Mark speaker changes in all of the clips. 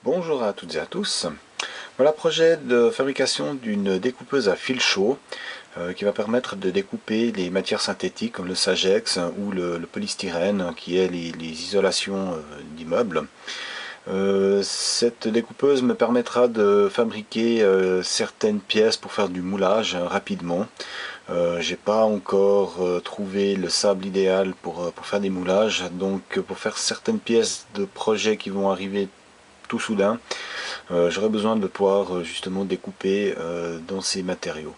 Speaker 1: Bonjour à toutes et à tous. Voilà, projet de fabrication d'une découpeuse à fil chaud qui va permettre de découper les matières synthétiques comme le Sagex ou le polystyrène qui est les isolations d'immeubles. Cette découpeuse me permettra de fabriquer certaines pièces pour faire du moulage rapidement. J'ai pas encore trouvé le sable idéal pour faire des moulages, donc pour faire certaines pièces de projet qui vont arriver tout soudain, j'aurais besoin de pouvoir justement découper dans ces matériaux.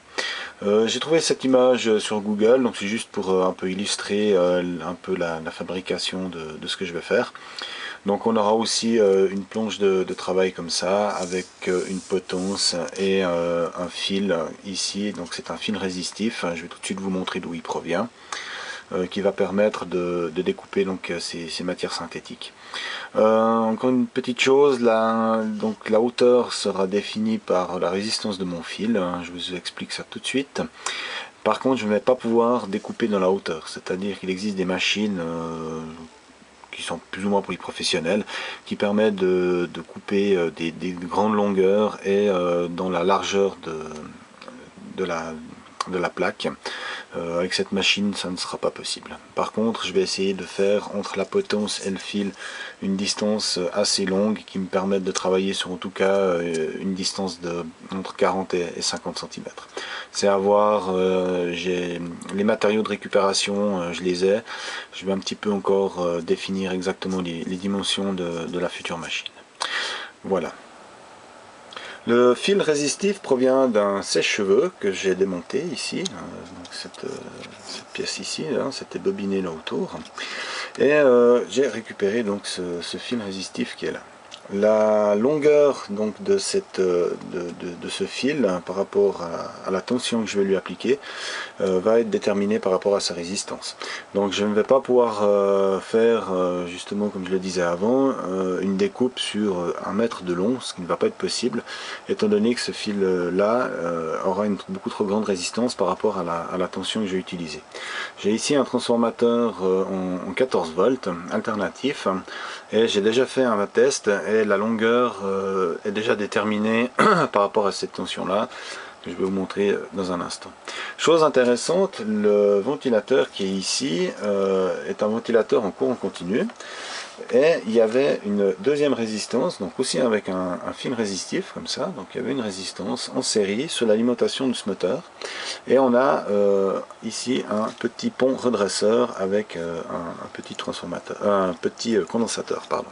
Speaker 1: J'ai trouvé cette image sur Google, donc c'est juste pour un peu illustrer un peu la fabrication de ce que je vais faire. Donc on aura aussi une planche de travail comme ça, avec une potence et un fil ici, donc c'est un fil résistif, je vais tout de suite vous montrer d'où il provient. Qui va permettre de découper donc ces matières synthétiques. Encore une petite chose, donc la hauteur sera définie par la résistance de mon fil, je vous explique ça tout de suite. Par contre, je ne vais pas pouvoir découper dans la hauteur, c'est-à-dire qu'il existe des machines qui sont plus ou moins pour les professionnels, qui permettent de couper des grandes longueurs et dans la largeur de la plaque. Avec cette machine, ça ne sera pas possible. Par contre, je vais essayer de faire entre la potence et le fil une distance assez longue qui me permette de travailler sur en tout cas une distance de entre 40 et 50 cm. C'est à voir, j'ai les matériaux de récupération, je les ai. Je vais un petit peu encore définir exactement les dimensions de la future machine. Voilà. Le fil résistif provient d'un sèche-cheveux que j'ai démonté ici, donc cette pièce ici, hein, c'était bobiné là autour, et j'ai récupéré donc ce fil résistif qui est là. La longueur donc de ce fil par rapport à la tension que je vais lui appliquer va être déterminée par rapport à sa résistance. Donc je ne vais pas pouvoir faire justement comme je le disais avant une découpe sur 1 mètre de long, ce qui ne va pas être possible étant donné que ce fil là aura une beaucoup trop grande résistance par rapport à la tension que je vais utiliser. J'ai ici un transformateur en 14 volts alternatif et j'ai déjà fait un test et la longueur est déjà déterminée par rapport à cette tension là que je vais vous montrer dans un instant. Chose intéressante, le ventilateur qui est ici est un ventilateur en courant continu et il y avait une deuxième résistance, donc aussi avec un fil résistif comme ça, donc il y avait une résistance en série sur l'alimentation de ce moteur et on a ici un petit pont redresseur avec un petit transformateur, un petit condensateur pardon.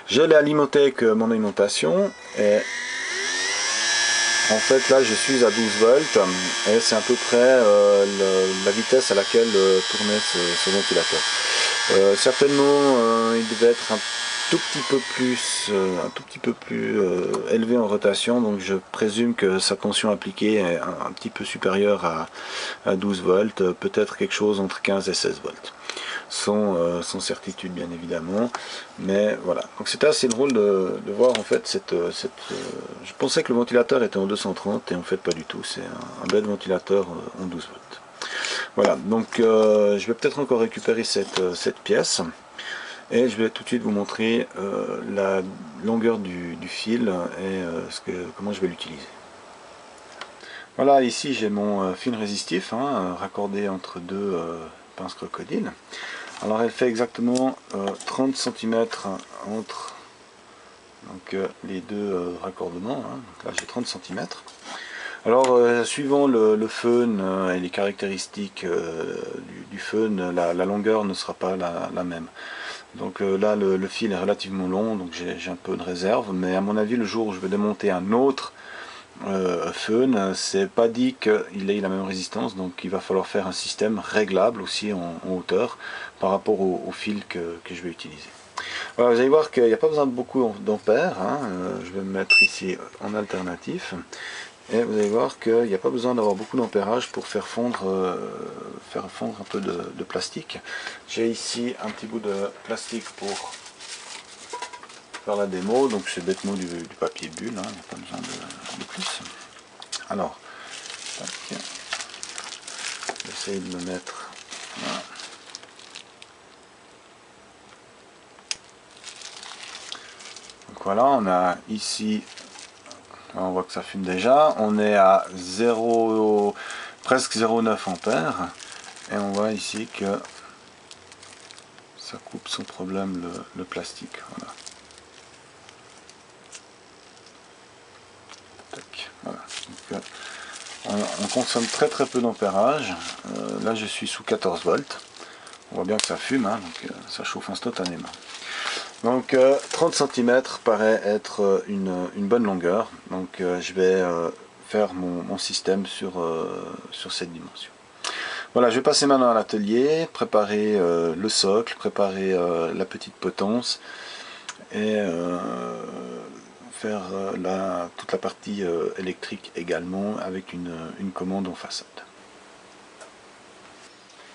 Speaker 1: Je l'ai alimenté avec mon alimentation et en fait là je suis à 12 volts et c'est à peu près la vitesse à laquelle tournait ce ventilateur. Certainement il devait être un tout petit peu plus élevé en rotation, donc je présume que sa tension appliquée est un petit peu supérieure à 12 volts, peut-être quelque chose entre 15 et 16 volts. Sans certitude bien évidemment, mais voilà, donc c'était assez drôle de voir en fait je pensais que le ventilateur était en 230 et en fait pas du tout, c'est un bel ventilateur en 12 volts. Voilà, donc je vais peut-être encore récupérer cette pièce et je vais tout de suite vous montrer la longueur du fil et comment je vais l'utiliser. Voilà, ici j'ai mon fil résistif raccordé entre deux pinces crocodiles. Alors elle fait exactement 30 cm entre les deux raccordements, donc là j'ai 30 cm. Alors suivant le fun et les caractéristiques du fun, la longueur ne sera pas la même. Donc là le fil est relativement long, donc j'ai un peu de réserve, mais à mon avis le jour où je vais démonter un autre fun, c'est pas dit qu'il ait la même résistance, donc il va falloir faire un système réglable aussi en hauteur par rapport au fil que je vais utiliser. Voilà, vous allez voir qu'il n'y a pas besoin de beaucoup d'ampères, je vais me mettre ici en alternatif, et vous allez voir qu'il n'y a pas besoin d'avoir beaucoup d'ampérage pour faire fondre un peu de plastique. J'ai ici un petit bout de plastique pour faire la démo, donc c'est bêtement du papier bulle, il n'y a pas besoin de plus. Alors, j'essaie de me mettre voilà. Donc voilà, on a ici, on voit que ça fume déjà, on est à 0, presque 0,9 ampères et on voit ici que ça coupe sans problème le plastique. Voilà. Tac, voilà. Donc, on consomme très peu d'ampérage. Là je suis sous 14 volts. On voit bien que ça fume, hein, donc ça chauffe instantanément. Donc 30 cm paraît être une bonne longueur. Donc je vais faire mon système sur cette dimension. Voilà, je vais passer maintenant à l'atelier, préparer le socle, préparer la petite potence et faire toute la partie électrique également avec une commande en façade.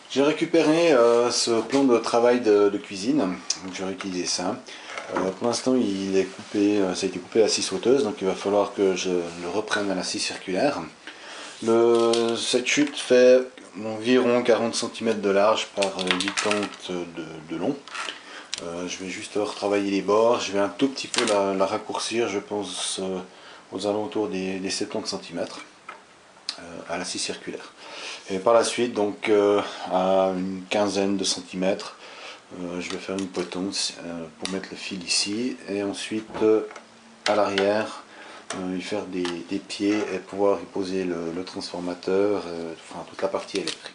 Speaker 1: J'ai récupéré ce plan de travail de cuisine, donc je vais utiliser ça. Pour l'instant il est coupé, ça a été coupé à scie sauteuse, donc il va falloir que je le reprenne à la scie circulaire. Cette chute fait environ 40 cm de large par 80 de long. Je vais juste retravailler les bords, je vais un tout petit peu la raccourcir, je pense aux alentours des 70 cm à la scie circulaire. Et par la suite, donc à une quinzaine de centimètres, je vais faire une potence pour mettre le fil ici et ensuite à l'arrière y faire des pieds et pouvoir y poser le transformateur, enfin toute la partie électrique.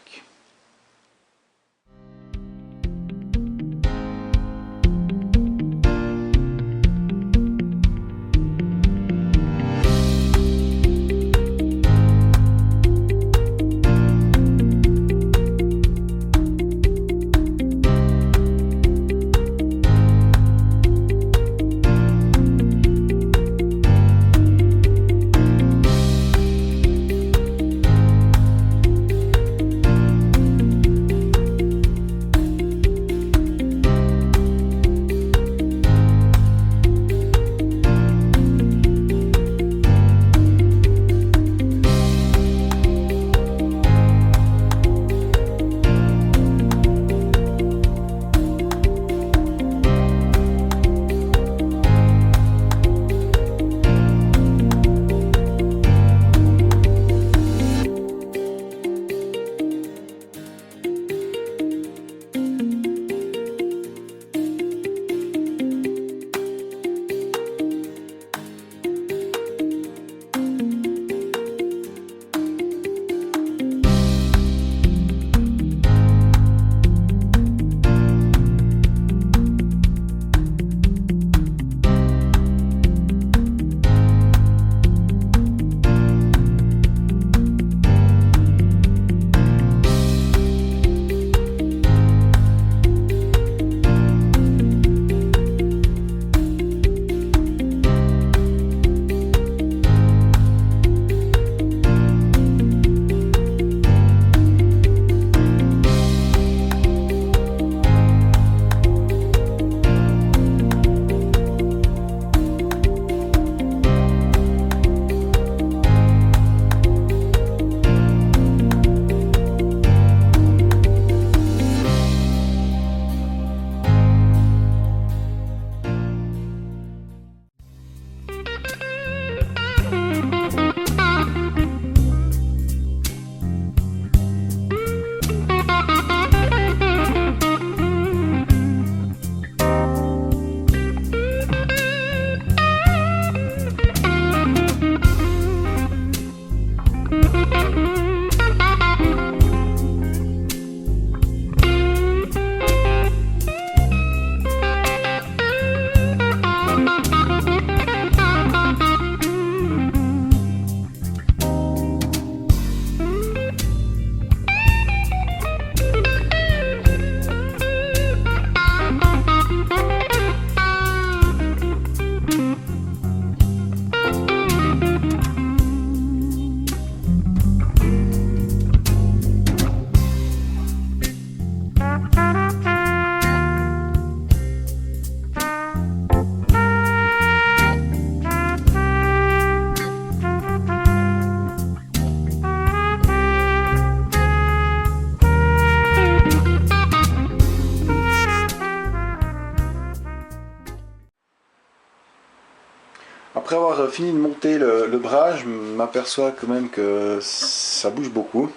Speaker 1: avoir fini de monter le bras, je m'aperçois quand même que ça bouge beaucoup.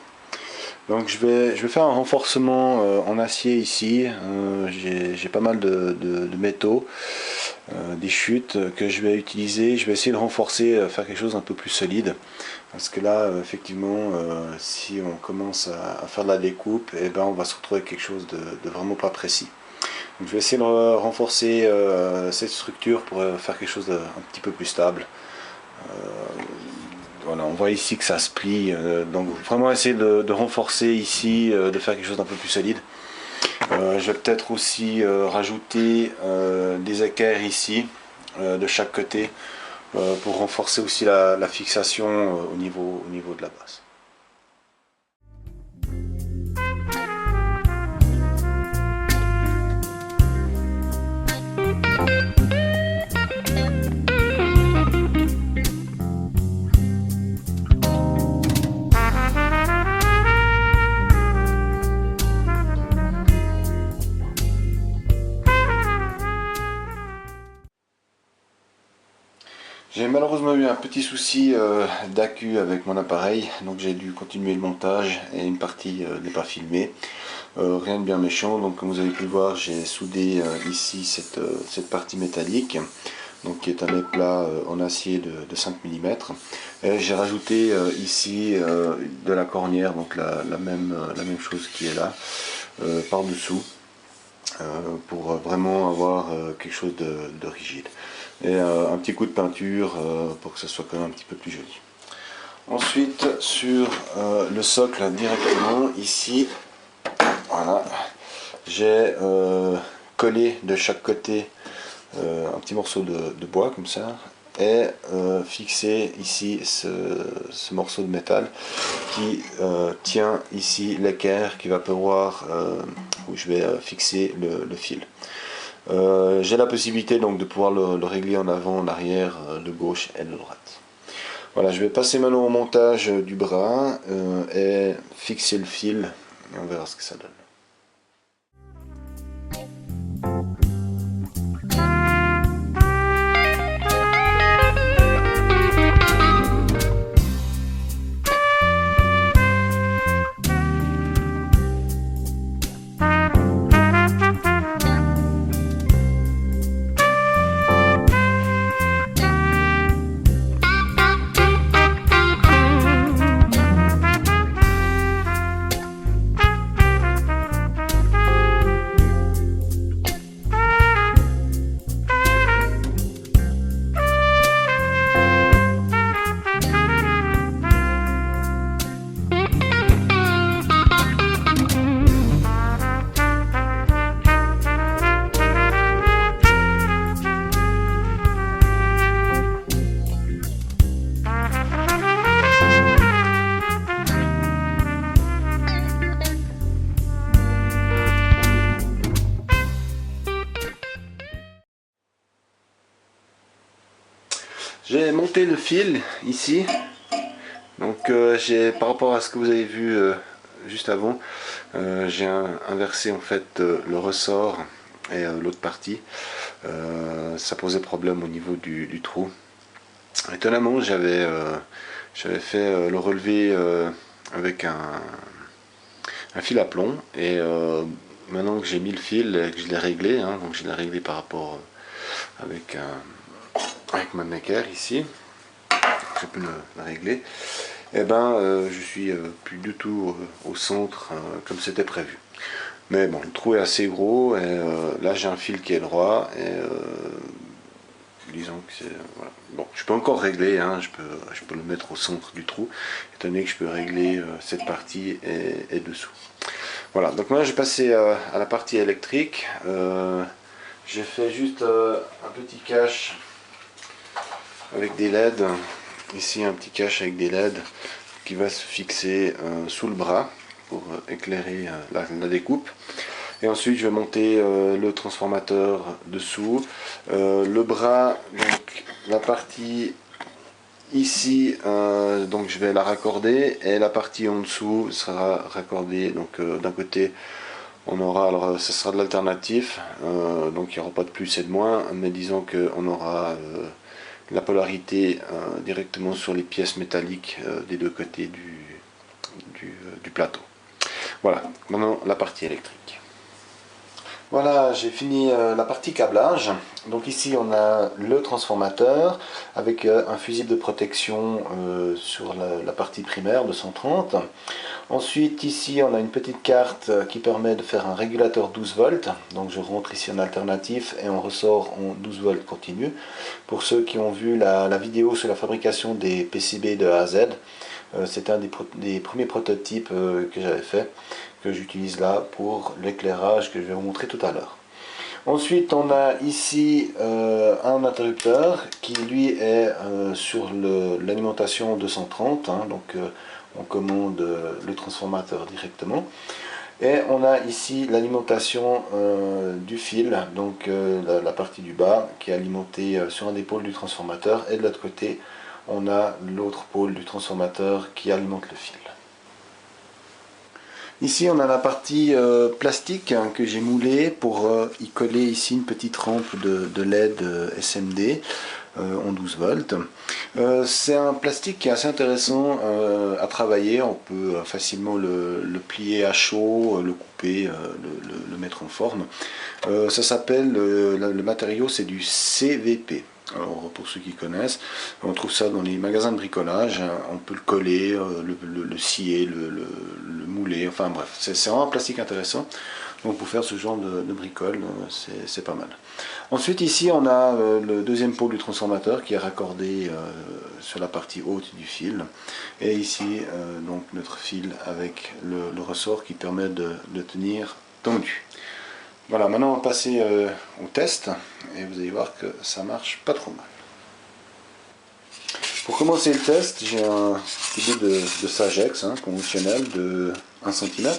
Speaker 1: Donc je vais faire un renforcement en acier ici. J'ai pas mal de métaux, des chutes que je vais utiliser. Je vais essayer de renforcer, faire quelque chose d'un peu plus solide. Parce que là, effectivement, si on commence à faire de la découpe, eh ben, on va se retrouver avec quelque chose de vraiment pas précis. Donc, je vais essayer de renforcer cette structure pour faire quelque chose d'un petit peu plus stable. Voilà, on voit ici que ça se plie, donc vraiment essayer de renforcer ici, de faire quelque chose d'un peu plus solide. Je vais peut-être aussi rajouter des équerres ici, de chaque côté, pour renforcer aussi la fixation au niveau de la base. J'ai malheureusement eu un petit souci d'accu avec mon appareil, donc j'ai dû continuer le montage et une partie n'est pas filmée. Rien de bien méchant, donc comme vous avez pu le voir, j'ai soudé ici cette partie métallique, donc qui est un éplat en acier de 5 mm. Et j'ai rajouté ici de la cornière, donc la même chose qui est là, par dessous. Pour vraiment avoir quelque chose de rigide. Et un petit coup de peinture pour que ce soit quand même un petit peu plus joli. Ensuite, sur le socle directement, ici, voilà, j'ai collé de chaque côté un petit morceau de bois comme ça, et fixé ici ce morceau de métal qui tient ici l'équerre qui va pouvoir où je vais fixer le fil. J'ai la possibilité donc de pouvoir le régler en avant, en arrière, de gauche et de droite. Voilà, je vais passer maintenant au montage du bras et fixer le fil et on verra ce que ça donne. J'ai monté le fil ici, donc par rapport à ce que vous avez vu juste avant, j'ai inversé en fait le ressort et l'autre partie. Ça posait problème au niveau du trou. Étonnamment, j'avais fait le relevé avec un fil à plomb, et maintenant que j'ai mis le fil et que je l'ai réglé, hein, donc je l'ai réglé par rapport avec ma équerre ici, je peux le régler, et ben je suis plus du tout au centre comme c'était prévu. Mais bon, le trou est assez gros, et là j'ai un fil qui est droit, et disons que c'est... Voilà. Bon, je peux encore régler, hein, je peux le mettre au centre du trou, étant donné que je peux régler cette partie et dessous. Voilà, donc maintenant je vais passer à la partie électrique. J'ai fait juste un petit cache avec des LED, ici un petit cache avec des LED qui va se fixer sous le bras pour éclairer la découpe. Et ensuite je vais monter le transformateur dessous, le bras, donc la partie ici, donc je vais la raccorder, et la partie en dessous sera raccordée. Donc d'un côté on aura, alors ce sera de l'alternatif, donc il n'y aura pas de plus et de moins, mais disons qu'on aura la polarité directement sur les pièces métalliques des deux côtés du plateau. Voilà, maintenant la partie électrique. Voilà, j'ai fini la partie câblage. Donc ici on a le transformateur avec un fusible de protection sur la partie primaire de 130. Ensuite ici on a une petite carte qui permet de faire un régulateur 12 volts. Donc je rentre ici en alternatif et on ressort en 12 volts continu. Pour ceux qui ont vu la vidéo sur la fabrication des PCB de A à Z, c'est un des premiers prototypes que j'avais fait, que j'utilise là pour l'éclairage que je vais vous montrer tout à l'heure. Ensuite on a ici un interrupteur qui lui est sur l'alimentation 230, hein, donc on commande le transformateur directement. Et on a ici l'alimentation du fil, donc la partie du bas qui est alimentée sur un des pôles du transformateur, et de l'autre côté on a l'autre pôle du transformateur qui alimente le fil. Ici on a la partie plastique hein, que j'ai moulée pour y coller ici une petite rampe de LED SMD en 12 volts. C'est un plastique qui est assez intéressant à travailler, on peut facilement le plier à chaud, le couper, le mettre en forme. Ça s'appelle, le matériau c'est du CVP. Alors pour ceux qui connaissent, on trouve ça dans les magasins de bricolage, on peut le coller, le scier, le mouler, enfin bref, c'est vraiment un plastique intéressant. Donc pour faire ce genre de bricole, c'est pas mal. Ensuite ici on a le deuxième pôle du transformateur qui est raccordé sur la partie haute du fil. Et ici donc notre fil avec le ressort qui permet de le tenir tendu. Voilà, maintenant on va passer au test et vous allez voir que ça marche pas trop mal. Pour commencer le test, j'ai un petit bout de Sagex hein, conventionnel de 1 cm.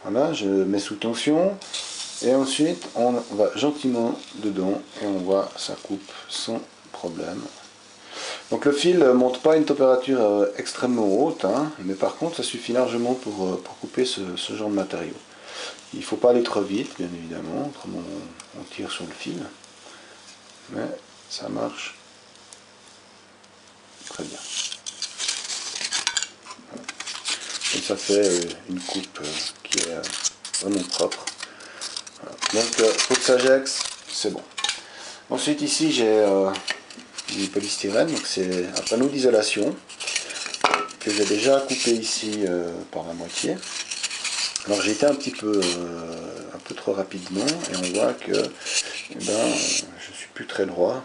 Speaker 1: Voilà, je mets sous tension et ensuite on va gentiment dedans et on voit ça coupe sans problème. Donc le fil ne monte pas à une température extrêmement haute, hein, mais par contre ça suffit largement pour couper ce genre de matériau. Il ne faut pas aller trop vite, bien évidemment, autrement on tire sur le fil. Mais ça marche très bien. Et ça fait une coupe qui est vraiment propre. Voilà. Donc pour le Sagex, c'est bon. Ensuite ici j'ai du polystyrène, donc c'est un panneau d'isolation que j'ai déjà coupé ici par la moitié. Alors j'ai été un peu trop rapidement et on voit que je suis plus très droit.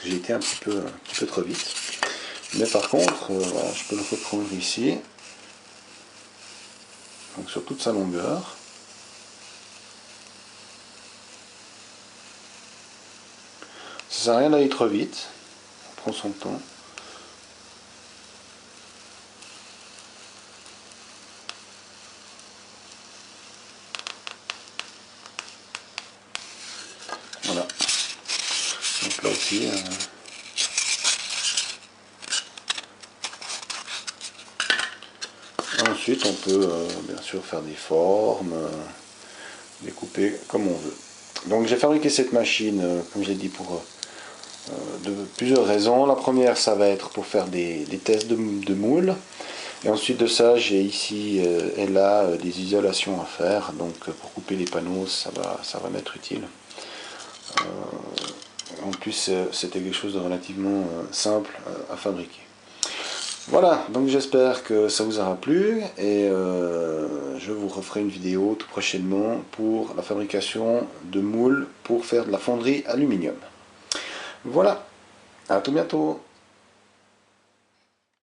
Speaker 1: J'ai été un petit peu trop vite. Mais par contre, voilà, je peux le reprendre ici. Donc sur toute sa longueur. Ça sert à rien d'aller trop vite. On prend son temps. Voilà. Donc là aussi, ensuite on peut bien sûr faire des formes, les couper comme on veut. Donc j'ai fabriqué cette machine, comme je l'ai dit, pour de plusieurs raisons. La première, ça va être pour faire des tests de moule. Et ensuite de ça, j'ai ici et là des isolations à faire. Donc pour couper les panneaux, ça va m'être utile. En plus, c'était quelque chose de relativement simple à fabriquer. Voilà, donc j'espère que ça vous aura plu et je vous referai une vidéo tout prochainement pour la fabrication de moules pour faire de la fonderie aluminium. Voilà, à tout bientôt.